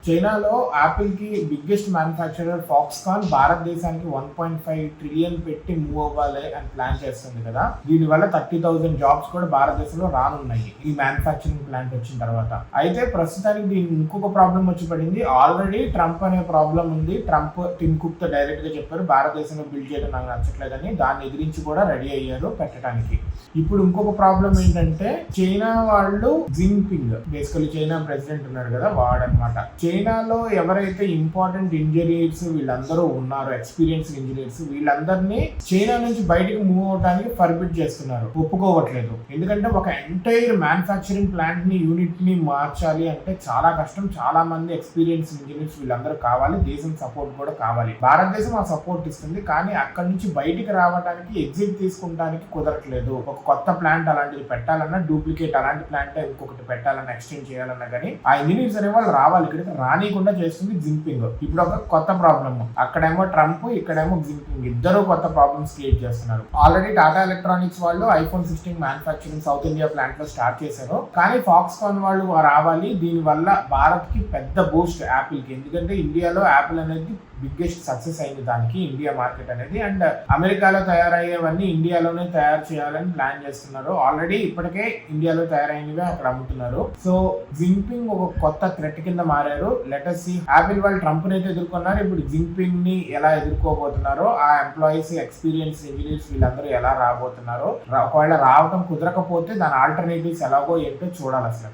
చైనాలో యాపిల్‌కి biggest manufacturer Foxconn భారతదేశానికి 1.5 trillion పెట్టి మూవ్ అవ్వాలి అని ప్లాన్ చేస్తుంది కదా! దీనివల్ల 30,000 జాబ్స్ కూడా భారతదేశంలో రానున్నాయి. ఈ మ్యానుఫ్యాక్చరింగ్ ప్లాంట్ వచ్చిన తర్వాత. అయితే ప్రస్తుతానికి దీనికి ఇంకొక ప్రాబ్లమ్ వచ్చి పడింది. ఆల్రెడీ ట్రంప్ అనే ప్రాబ్లమ్ ఉంది. ట్రంప్ టిమ్ కుక్‌తో డైరెక్ట్‌గా చెప్పారు భారతదేశంలో బిల్డ్ చేయడం నాకు నచ్చట్లేదని. దాన్ని ఎదిరించి కూడా రెడీ అయ్యారు పెట్టడానికి. ఇప్పుడు ఇంకొక ప్రాబ్లం ఏంటంటే చైనా వాళ్ళు జిన్పింగ్ బేసికల్లీ చైనా ప్రెసిడెంట్ ఉన్నారు కదా! వాడనమాట. చైనాలో ఎవరైతే ఇంపార్టెంట్ ఇంజనీర్స్ వీళ్ళందరూ ఉన్నారో ఎక్స్పీరియన్స్ ఇంజనీర్స్ వీళ్ళందరినీ చైనా నుంచి బయటకు మూవ్ అవడానికి పర్మిట్ చేస్తున్నారు, ఒప్పుకోవట్లేదు. ఎందుకంటే ఒక ఎంటైర్ మ్యానుఫ్యాక్చరింగ్ ప్లాంట్ ని యూనిట్ ని మార్చాలి అంటే చాలా కష్టం. చాలా మంది ఎక్స్పీరియన్స్ ఇంజనీర్స్ వీళ్ళందరూ కావాలి. దేశం సపోర్ట్ కూడా కావాలి. భారతదేశం ఆ సపోర్ట్ ఇస్తుంది, కానీ అక్కడి నుంచి బయటికి రావడానికి ఎగ్జిట్ తీసుకుంటానికి కుదరట్లేదు. ఒక కొత్త ప్లాంట్ అలాంటిది పెట్టాలన్నా డూప్లికేట్ అలాంటి ప్లాంట్ ఇంకొకటి పెట్టాలన్నా ఎక్స్టెండ్ చేయాలన్నా కానీ ఆ ఇంజనీర్స్ అనే వాళ్ళు రావాలి. ఇక్కడ రానికుండా చేస్తుంది జిన్పింగ్. ఇప్పుడు ఒక కొత్త ప్రాబ్లమ్, అక్కడేమో ట్రంప్, ఇక్కడేమో జిన్పింగ్, ఇద్దరు కొత్త ప్రాబ్లమ్స్ క్రియేట్ చేస్తున్నారు. ఆల్రెడీ టాటా ఎలక్ట్రానిక్స్ వాళ్ళు iPhone 16 manufacturing south India plant లో స్టార్ట్ చేశారు. కానీ ఫాక్స్కాన్ వాళ్ళు రావాలి. దీని వల్ల భారత్ కి పెద్ద బూస్ట్ యాపిల్ కి. ఎందుకంటే ఇండియాలో యాపిల్ అనేది బిగ్గెస్ట్ సక్సెస్ అయింది దానికి, ఇండియా మార్కెట్ అనేది. అండ్ అమెరికాలో తయారయ్యేవన్నీ ఇండియాలోనే తయారు చేయాలని ప్లాన్ చేస్తున్నారు. ఆల్రెడీ ఇప్పటికే ఇండియాలో తయారైనవి అక్కడ అమ్ముతున్నారు. సో జిన్పింగ్ ఒక కొత్త థ్రెట్ కింద మారారు. లెటస్ సీ యాపిల్ వాళ్ళు ట్రంప్ ని అయితే ఎదుర్కొన్నారు. ఇప్పుడు జిన్పింగ్ ని ఎలా ఎదుర్కోబోతున్నారో, ఆ ఎంప్లాయీస్ ఎక్స్పీరియన్స్ ఇంజనీర్స్ వీళ్ళందరూ ఎలా రాబోతున్నారో, ఒకవేళ రావడం కుదరకపోతే దాని ఆల్టర్నేటివ్స్ ఎలాగో ఏంటో చూడాలి అసలు.